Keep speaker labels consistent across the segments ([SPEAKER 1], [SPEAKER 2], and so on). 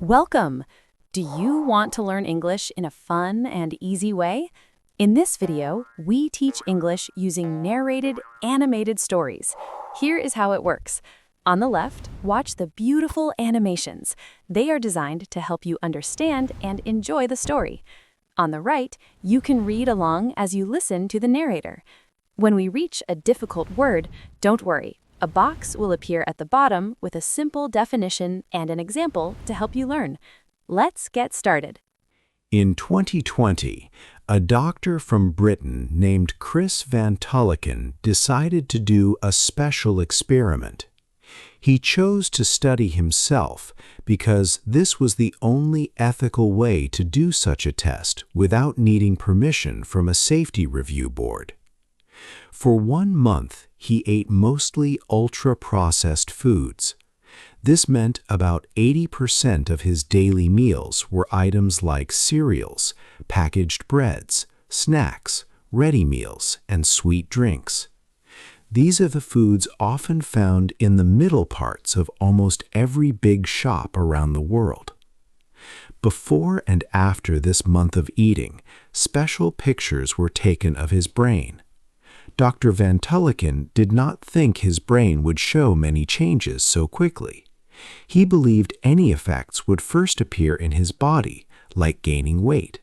[SPEAKER 1] Welcome! Do you want to learn English in a fun and easy way? In this video, we teach English using narrated, animated stories. Here is how it works. On the left, watch the beautiful animations. They are designed to help you understand and enjoy the story. On the right, you can read along as you listen to the narrator. When we reach a difficult word, don't worry. A box will appear at the bottom with a simple definition and an example to help you learn. Let's get started.
[SPEAKER 2] In 2020, a doctor from Britain named Chris Van Tulleken decided to do a special experiment. He chose to study himself because this was the only ethical way to do such a test without needing permission from a safety review board. For 1 month, he ate mostly ultra-processed foods. This meant about 80% of his daily meals were items like cereals, packaged breads, snacks, ready meals, and sweet drinks. These are the foods often found in the middle parts of almost every big shop around the world. Before and after this month of eating, special pictures were taken of his brain. Dr. Van Tulleken did not think his brain would show many changes so quickly. He believed any effects would first appear in his body, like gaining weight.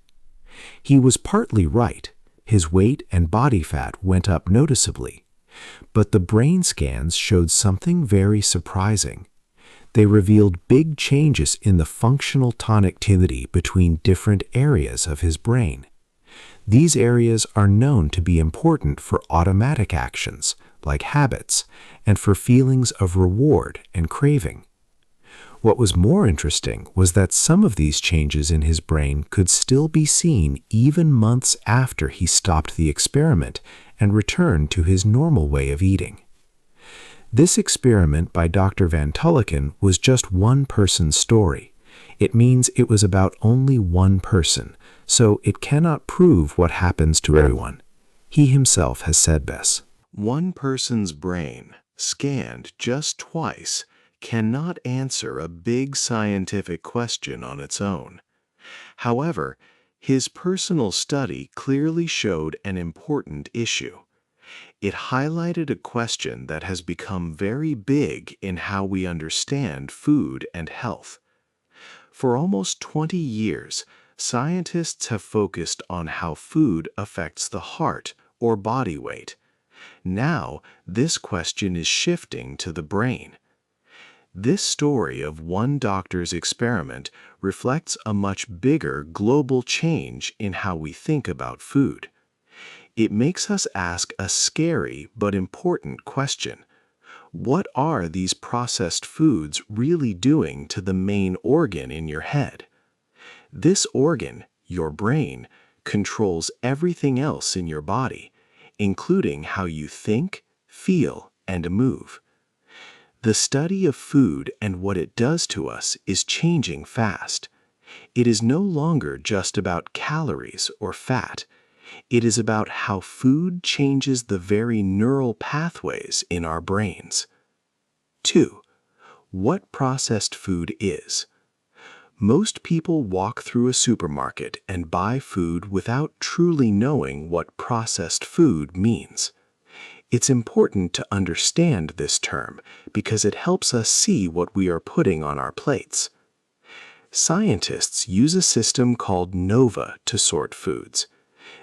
[SPEAKER 2] He was partly right. His weight and body fat went up noticeably. But the brain scans showed something very surprising. They revealed big changes in the functional connectivity between different areas of his brain. These areas are known to be important for automatic actions, like habits, and for feelings of reward and craving. What was more interesting was that some of these changes in his brain could still be seen even months after he stopped the experiment and returned to his normal way of eating. This experiment by Dr. Van Tulleken was just one person's story. It means it was about only one person, so it cannot prove what happens to everyone. He himself has said this.
[SPEAKER 3] One person's brain, scanned just twice, cannot answer a big scientific question on its own. However, his personal study clearly showed an important issue. It highlighted a question that has become very big in how we understand food and health. For almost 20 years, scientists have focused on how food affects the heart or body weight. Now, this question is shifting to the brain. This story of one doctor's experiment reflects a much bigger global change in how we think about food. It makes us ask a scary but important question. What are these processed foods really doing to the main organ in your head? This organ, your brain, controls everything else in your body, including how you think, feel, and move. The study of food and what it does to us is changing fast. It is no longer just about calories or fat. It is about how food changes the very neural pathways in our brains. 2. What processed food is. Most people walk through a supermarket and buy food without truly knowing what processed food means. It's important to understand this term because it helps us see what we are putting on our plates. Scientists use a system called NOVA to sort foods.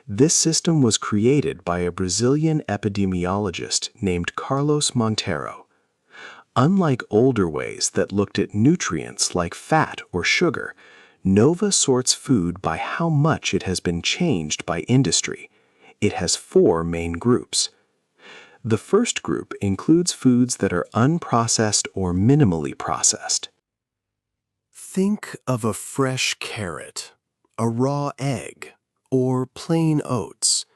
[SPEAKER 3] This system was created by a Brazilian epidemiologist named Carlos Monteiro. Unlike older ways that looked at nutrients like fat or sugar, NOVA sorts food by how much it has been changed by industry. It has 4 main groups. The first group includes foods that are unprocessed or minimally processed. Think of a fresh carrot, a raw egg, or plain oats.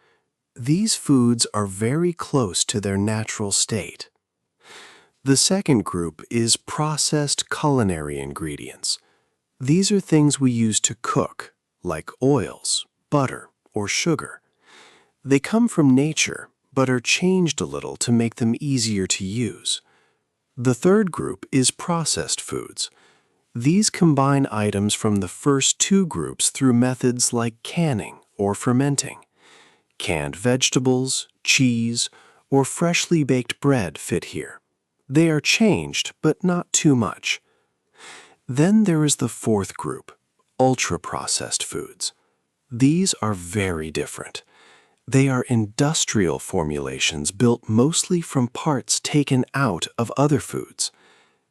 [SPEAKER 3] These foods are very close to their natural state. The second group is processed culinary ingredients. These are things we use to cook, like oils, butter, or sugar. They come from nature, but are changed a little to make them easier to use. The third group is processed foods. These combine items from the first two groups through methods like canning or fermenting. Canned vegetables, cheese, or freshly baked bread fit here. They are changed, but not too much. Then there is the fourth group, ultra-processed foods. These are very different. They are industrial formulations built mostly from parts taken out of other foods.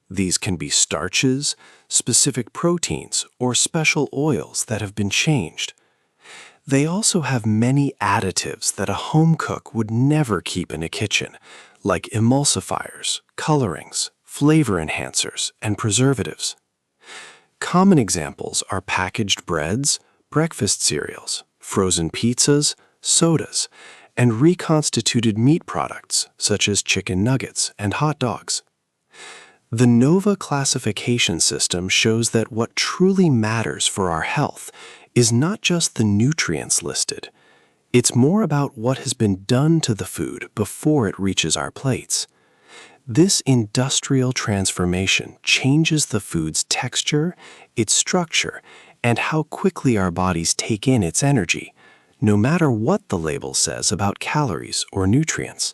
[SPEAKER 3] These can be starches, specific proteins, or special oils that have been changed. They also have many additives that a home cook would never keep in a kitchen, like emulsifiers, colorings, flavor enhancers, and preservatives. Common examples are packaged breads, breakfast cereals, frozen pizzas, sodas, and reconstituted meat products such as chicken nuggets and hot dogs. The NOVA classification system shows that what truly matters for our health is not just the nutrients listed. It's more about what has been done to the food before it reaches our plates. This industrial transformation changes the food's texture, its structure, and how quickly our bodies take in its energy, no matter what the label says about calories or nutrients.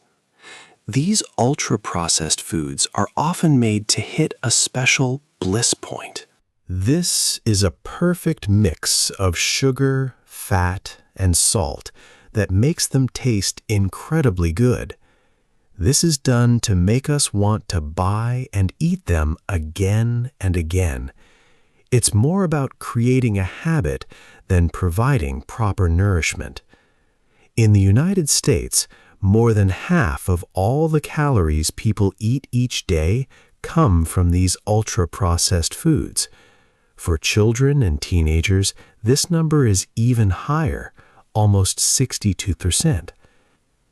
[SPEAKER 3] These ultra-processed foods are often made to hit a special bliss point.
[SPEAKER 2] This is a perfect mix of sugar, fat, and salt that makes them taste incredibly good. This is done to make us want to buy and eat them again and again. It's more about creating a habit than providing proper nourishment. In the United States, more than half of all the calories people eat each day come from these ultra-processed foods. For children and teenagers, this number is even higher, almost 62%.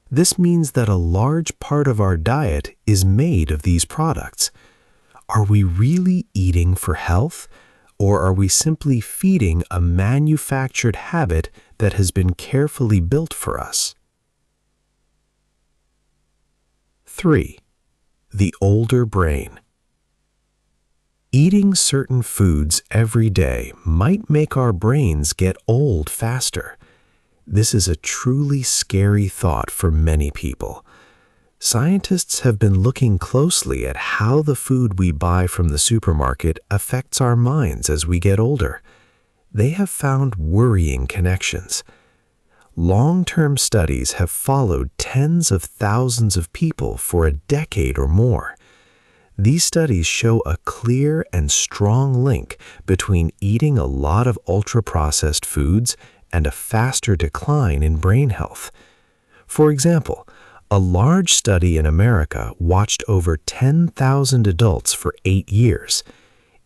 [SPEAKER 2] This means that a large part of our diet is made of these products. Are we really eating for health, or are we simply feeding a manufactured habit that has been carefully built for us? 3. The older brain. Eating certain foods every day might make our brains get old faster. This is a truly scary thought for many people. Scientists have been looking closely at how the food we buy from the supermarket affects our minds as we get older. They have found worrying connections. Long-term studies have followed tens of thousands of people for a decade or more. These studies show a clear and strong link between eating a lot of ultra-processed foods and a faster decline in brain health. For example, a large study in America watched over 10,000 adults for 8 years.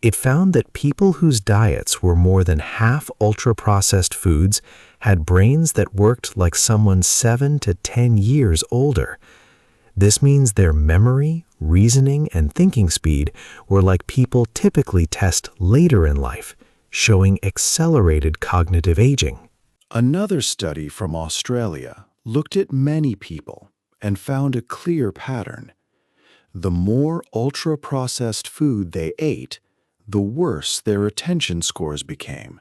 [SPEAKER 2] It found that people whose diets were more than half ultra-processed foods had brains that worked like someone 7 to 10 years older. This means their memory, reasoning, and thinking speed were like people typically test later in life, showing accelerated cognitive aging.
[SPEAKER 3] Another study from Australia looked at many people and found a clear pattern. The more ultra-processed food they ate, the worse their attention scores became.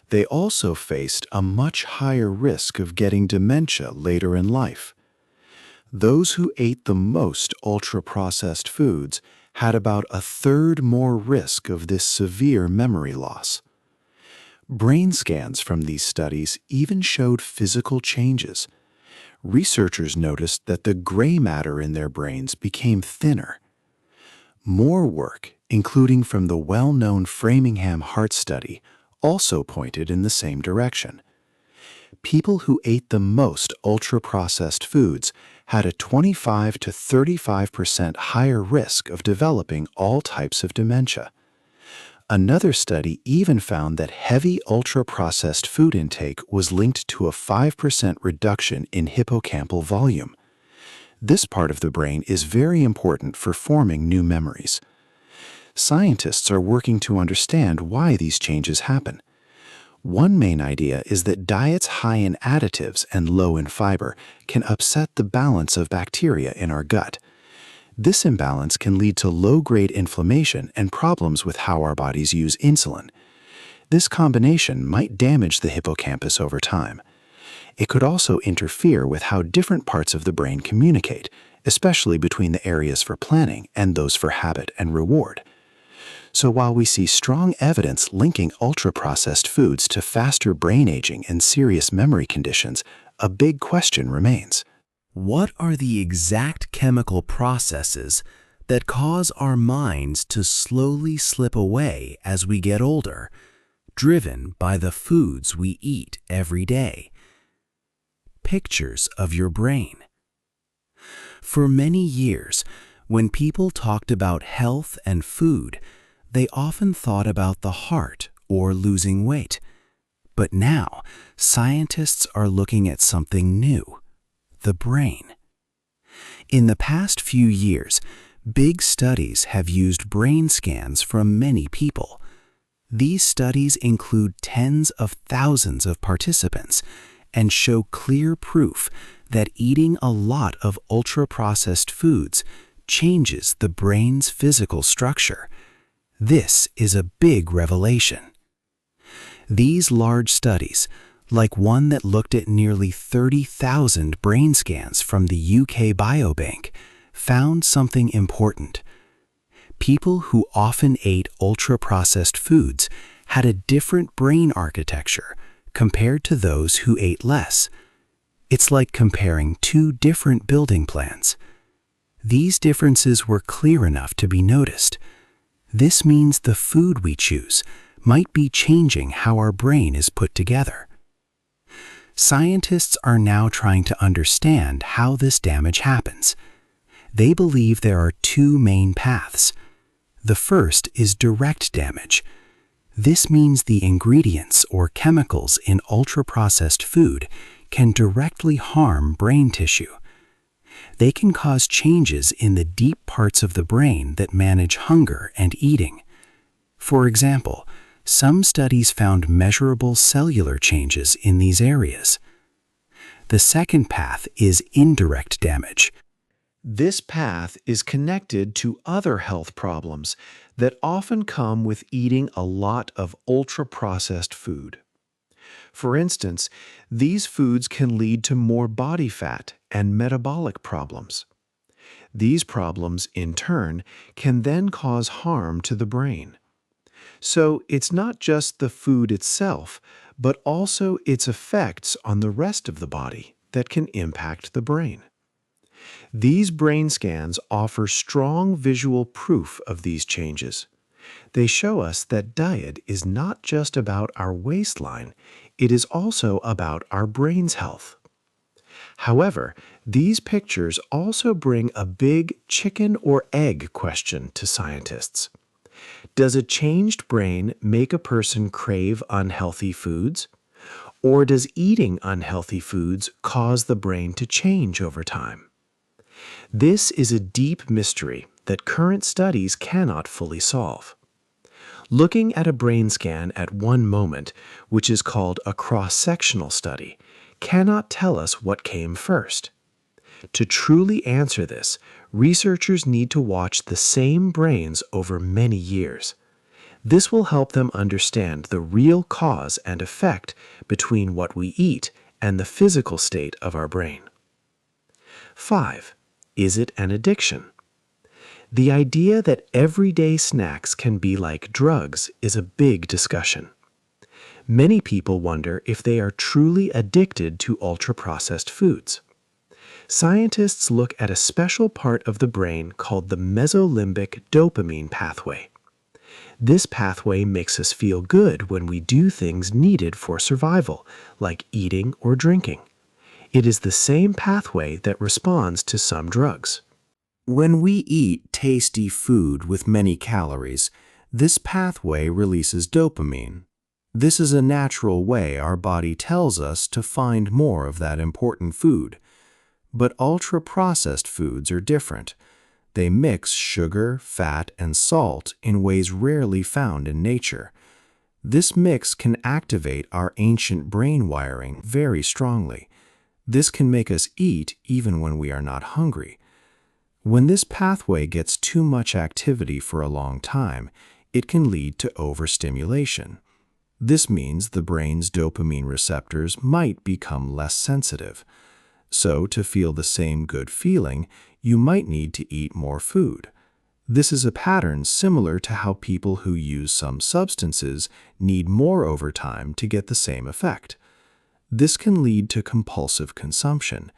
[SPEAKER 3] They also faced a much higher risk of getting dementia later in life. Those who ate the most ultra-processed foods had about a third more risk of this severe memory loss. Brain scans from these studies even showed physical changes. Researchers noticed that the gray matter in their brains became thinner. More work, including from the well-known Framingham Heart Study, also pointed in the same direction. People who ate the most ultra-processed foods had a 25 to 35% higher risk of developing all types of dementia. Another study even found that heavy ultra-processed food intake was linked to a 5% reduction in hippocampal volume. This part of the brain is very important for forming new memories. Scientists are working to understand why these changes happen. One main idea is that diets high in additives and low in fiber can upset the balance of bacteria in our gut.
[SPEAKER 4] This imbalance can lead to low-grade inflammation and problems with how our bodies use insulin. This combination might damage the hippocampus over time. It could also interfere with how different parts of the brain communicate, especially between the areas for planning and those for habit and reward. So while we see strong evidence linking ultra-processed foods to faster brain aging and serious memory conditions, a big question remains.
[SPEAKER 5] What are the exact chemical processes that cause our minds to slowly slip away as we get older, driven by the foods we eat every day? Pictures of your brain. For many years, when people talked about health and food, they often thought about the heart or losing weight. But now, scientists are looking at something new: the brain. In the past few years, big studies have used brain scans from many people. These studies include tens of thousands of participants and show clear proof that eating a lot of ultra-processed foods changes the brain's physical structure. This is a big revelation. These large studies, like one that looked at nearly 30,000 brain scans from the UK Biobank, found something important. People who often ate ultra-processed foods had a different brain architecture compared to those who ate less. It's like comparing two different building plans. These differences were clear enough to be noticed. This means the food we choose might be changing how our brain is put together. Scientists are now trying to understand how this damage happens. They believe there are two main paths. The first is direct damage. This means the ingredients or chemicals in ultra-processed food can directly harm brain tissue. They can cause changes in the deep parts of the brain that manage hunger and eating. For example, some studies found measurable cellular changes in these areas. The second path is indirect damage.
[SPEAKER 2] This path is connected to other health problems that often come with eating a lot of ultra-processed food. For instance, these foods can lead to more body fat and metabolic problems. These problems, in turn, can then cause harm to the brain. So it's not just the food itself, but also its effects on the rest of the body that can impact the brain. These brain scans offer strong visual proof of these changes. They show us that diet is not just about our waistline, it is also about our brain's health. However, these pictures also bring a big chicken or egg question to scientists. Does a changed brain make a person crave unhealthy foods? Or does eating unhealthy foods cause the brain to change over time? This is a deep mystery that current studies cannot fully solve. Looking at a brain scan at one moment, which is called a cross-sectional study, cannot tell us what came first. To truly answer this, researchers need to watch the same brains over many years. This will help them understand the real cause and effect between what we eat and the physical state of our brain. 5. Is it an addiction? The idea that everyday snacks can be like drugs is a big discussion. Many people wonder if they are truly addicted to ultra-processed foods. Scientists look at a special part of the brain called the mesolimbic dopamine pathway. This pathway makes us feel good when we do things needed for survival, like eating or drinking. It is the same pathway that responds to some drugs.
[SPEAKER 5] When we eat tasty food with many calories, this pathway releases dopamine. This is a natural way our body tells us to find more of that important food. But ultra-processed foods are different. They mix sugar, fat, and salt in ways rarely found in nature. This mix can activate our ancient brain wiring very strongly. This can make us eat even when we are not hungry.
[SPEAKER 2] When this pathway gets too much activity for a long time, it can lead to overstimulation. This means the brain's dopamine receptors might become less sensitive. So, to feel the same good feeling, you might need to eat more food. This is a pattern similar to how people who use some substances need more over time to get the same effect. This can lead to compulsive consumption.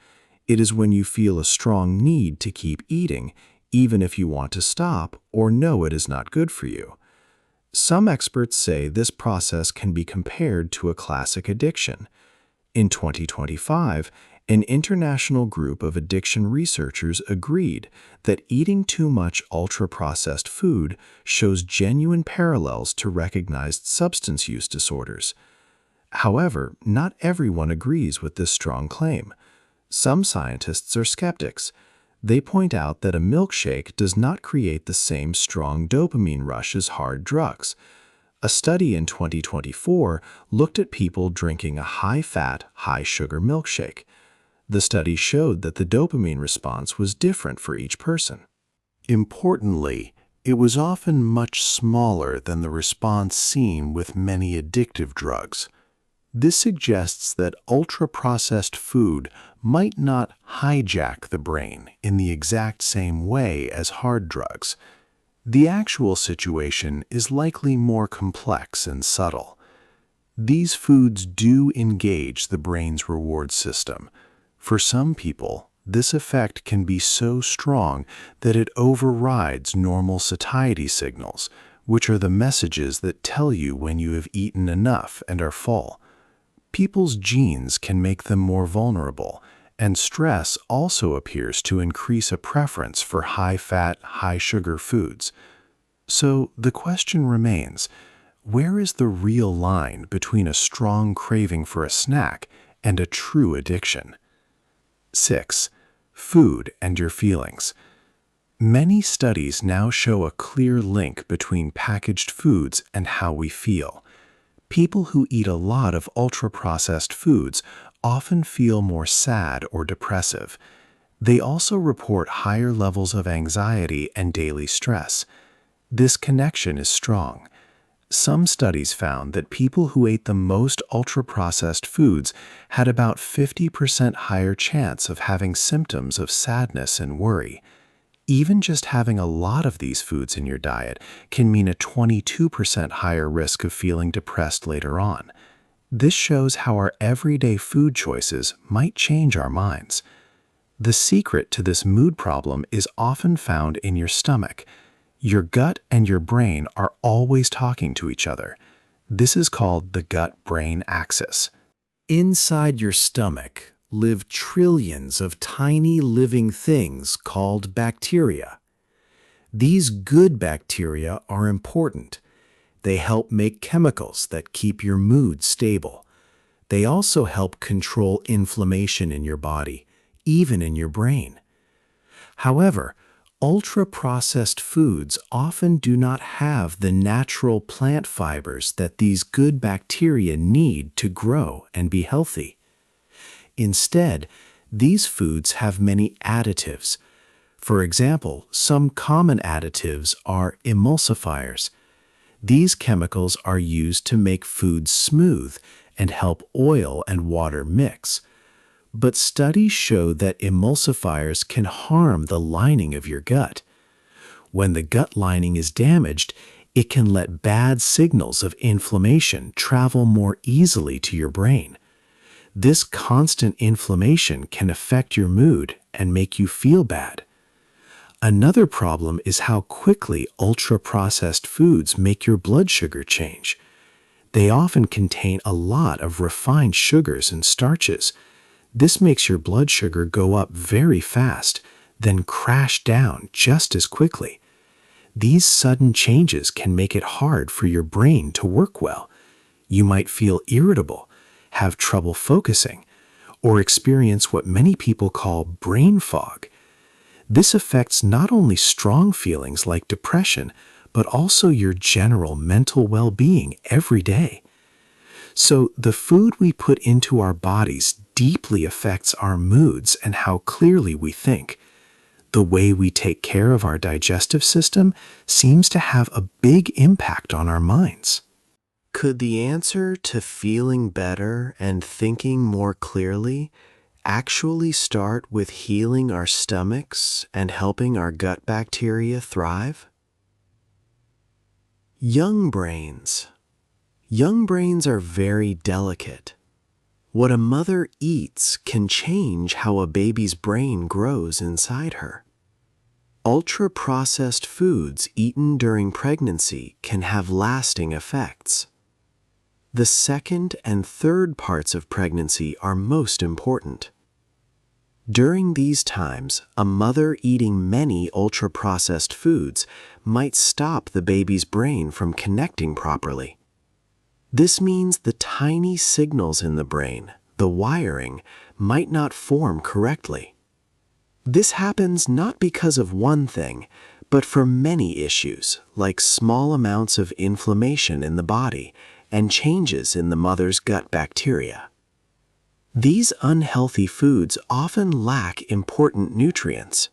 [SPEAKER 2] It is when you feel a strong need to keep eating, even if you want to stop or know it is not good for you. Some experts say this process can be compared to a classic addiction. In 2025, an international group of addiction researchers agreed that eating too much ultra-processed food shows genuine parallels to recognized substance use disorders. However, not everyone agrees with this strong claim. Some scientists are skeptics. They point out that a milkshake does not create the same strong dopamine rush as hard drugs. A study in 2024 looked at people drinking a high-fat, high-sugar milkshake. The study showed that the dopamine response was different for each person.
[SPEAKER 3] Importantly, it was often much smaller than the response seen with many addictive drugs. This suggests that ultra-processed food might not hijack the brain in the exact same way as hard drugs. The actual situation is likely more complex and subtle. These foods do engage the brain's reward system. For some people, this effect can be so strong that it overrides normal satiety signals, which are the messages that tell you when you have eaten enough and are full. People's genes can make them more vulnerable, and stress also appears to increase a preference for high-fat, high-sugar foods. So the question remains, where is the real line between a strong craving for a snack and a true addiction? 6. Food and your feelings. Many studies now show a clear link between packaged foods and how we feel. People who eat a lot of ultra-processed foods often feel more sad or depressive. They also report higher levels of anxiety and daily stress. This connection is strong. Some studies found that people who ate the most ultra-processed foods had about 50% higher chance of having symptoms of sadness and worry. Even just having a lot of these foods in your diet can mean a 22% higher risk of feeling depressed later on. This shows how our everyday food choices might change our minds. The secret to this mood problem is often found in your stomach. Your gut and your brain are always talking to each other. This is called the gut-brain axis.
[SPEAKER 5] Inside your stomach live trillions of tiny living things called bacteria. These good bacteria are important. They help make chemicals that keep your mood stable. They also help control inflammation in your body, even in your brain. However, ultra-processed foods often do not have the natural plant fibers that these good bacteria need to grow and be healthy. Instead, these foods have many additives. For example, some common additives are emulsifiers. These chemicals are used to make foods smooth and help oil and water mix. But studies show that emulsifiers can harm the lining of your gut. When the gut lining is damaged, it can let bad signals of inflammation travel more easily to your brain. This constant inflammation can affect your mood and make you feel bad. Another problem is how quickly ultra-processed foods make your blood sugar change. They often contain a lot of refined sugars and starches. This makes your blood sugar go up very fast, then crash down just as quickly. These sudden changes can make it hard for your brain to work well. You might feel irritable, have trouble focusing, or experience what many people call brain fog. This affects not only strong feelings like depression, but also your general mental well-being every day. So the food we put into our bodies deeply affects our moods and how clearly we think.
[SPEAKER 4] The way we take care of our digestive system seems to have a big impact on our minds.
[SPEAKER 3] Could the answer to feeling better and thinking more clearly actually start with healing our stomachs and helping our gut bacteria thrive? Young brains. Young brains are very delicate. What a mother eats can change how a baby's brain grows inside her. Ultra-processed foods eaten during pregnancy can have lasting effects. The second and third parts of pregnancy are most important. During these times, a mother eating many ultra-processed foods might stop the baby's brain from connecting properly. This means the tiny signals in the brain, the wiring, might not form correctly. This happens not because of one thing, but for many issues, like small amounts of inflammation in the body and changes in the mother's gut bacteria. These unhealthy foods often lack important nutrients.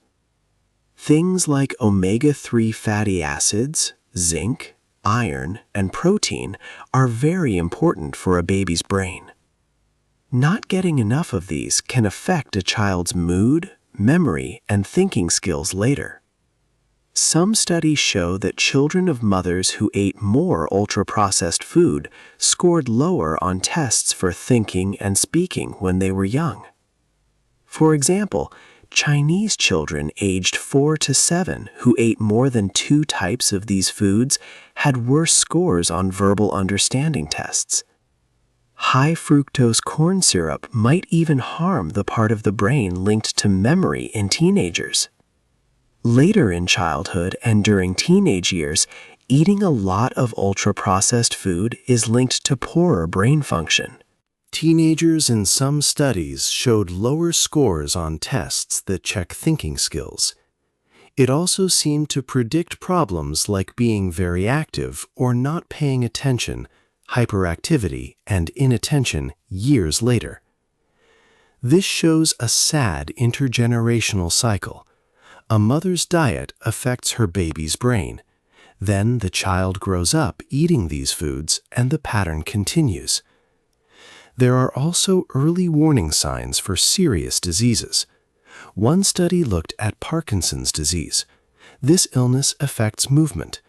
[SPEAKER 3] Things like omega-3 fatty acids, zinc, iron, and protein are very important for a baby's brain. Not getting enough of these can affect a child's mood, memory, and thinking skills later. Some studies show that children of mothers who ate more ultra-processed food scored lower on tests for thinking and speaking when they were young. For example, Chinese children aged 4 to 7 who ate more than 2 types of these foods had worse scores on verbal understanding tests. High fructose corn syrup might even harm the part of the brain linked to memory in teenagers. Later in childhood and during teenage years, eating a lot of ultra-processed food is linked to poorer brain function.
[SPEAKER 5] Teenagers in some studies showed lower scores on tests that check thinking skills. It also seemed to predict problems like being very active or not paying attention, hyperactivity, and inattention years later. This shows a sad intergenerational cycle. A mother's diet affects her baby's brain. Then the child grows up eating these foods and the pattern continues. There are also early warning signs for serious diseases. One study looked at Parkinson's disease. This illness affects movement.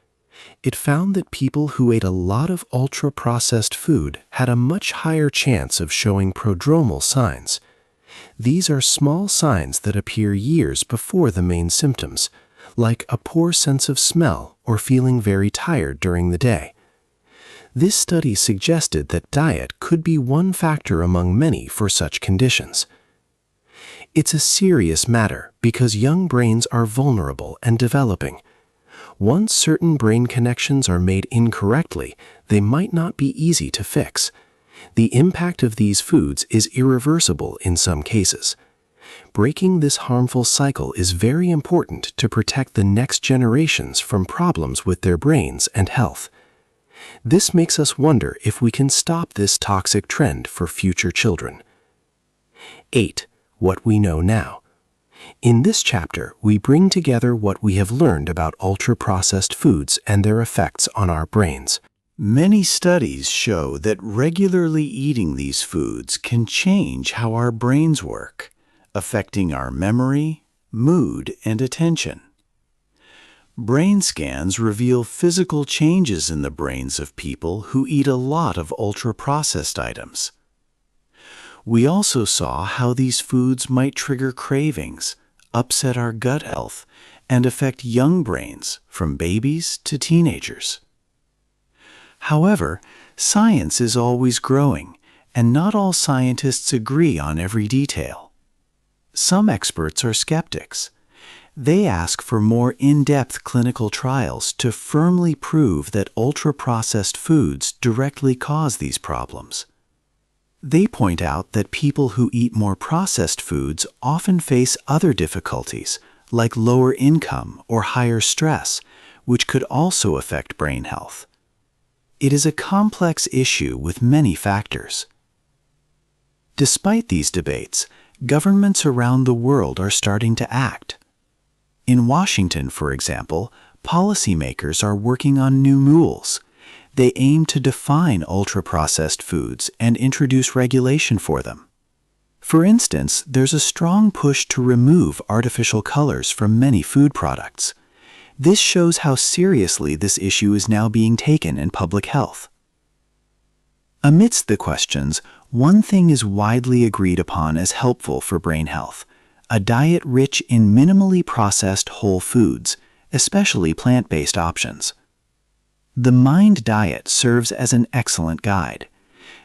[SPEAKER 5] It found that people who ate a lot of ultra-processed food had a much higher chance of showing prodromal signs. These are small signs that appear years before the main symptoms, like a poor sense of smell or feeling very tired during the day. This study suggested that diet could be one factor among many for such conditions. It's a serious matter because young brains are vulnerable and developing. Once certain brain connections are made incorrectly, they might not be easy to fix. The impact of these foods is irreversible in some cases. Breaking this harmful cycle is very important to protect the next generations from problems with their brains and health. This makes us wonder if we can stop this toxic trend for future children. 8. What we know now. In this chapter, we bring together what we have learned about ultra-processed foods and their effects on our brains.
[SPEAKER 4] Many studies show that regularly eating these foods can change how our brains work, affecting our memory, mood, and attention. Brain scans reveal physical changes in the brains of people who eat a lot of ultra-processed items. We also saw how these foods might trigger cravings, upset our gut health, and affect young brains from babies to teenagers. However, science is always growing, and not all scientists agree on every detail. Some experts are skeptics. They ask for more in-depth clinical trials to firmly prove that ultra-processed foods directly cause these problems. They point out that people who eat more processed foods often face other difficulties, like lower income or higher stress, which could also affect brain health. It is a complex issue with many factors. Despite these debates, governments around the world are starting to act. In Washington, for example, policymakers are working on new rules. They aim to define ultra-processed foods and introduce regulation for them. For instance, there's a strong push to remove artificial colors from many food products. This shows how seriously this issue is now being taken in public health. Amidst the questions, one thing is widely agreed upon as helpful for brain health: a diet rich in minimally processed whole foods, especially plant-based options. The Mind Diet serves as an excellent guide.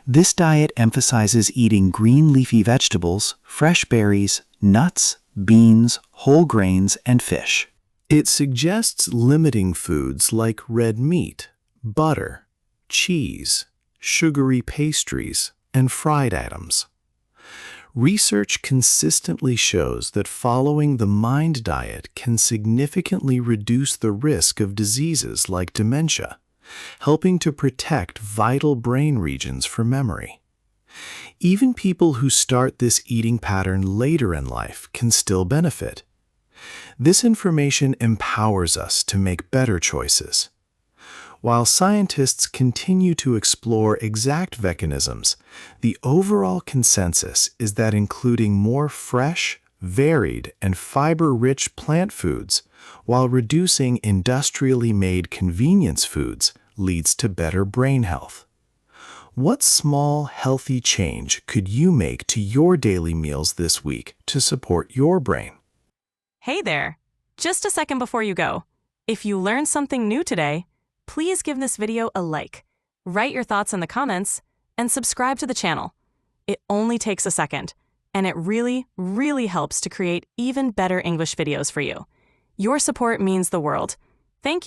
[SPEAKER 4] This diet emphasizes eating green leafy vegetables, fresh berries, nuts, beans, whole grains, and fish.
[SPEAKER 2] It suggests limiting foods like red meat, butter, cheese, sugary pastries, and fried items. Research consistently shows that following the Mind Diet can significantly reduce the risk of diseases like dementia, helping to protect vital brain regions for memory. Even people who start this eating pattern later in life can still benefit. This information empowers us to make better choices. While scientists continue to explore exact mechanisms, the overall consensus is that including more fresh, varied, and fiber-rich plant foods while reducing industrially made convenience foods leads to better brain health. What small, healthy change could you make to your daily meals this week to support your brain?
[SPEAKER 6] Hey there! Just a second before you go. If you learned something new today, please give this video a like, write your thoughts in the comments, and subscribe to the channel. It only takes a second, and it really, really helps to create even better English videos for you. Your support means the world. Thank you.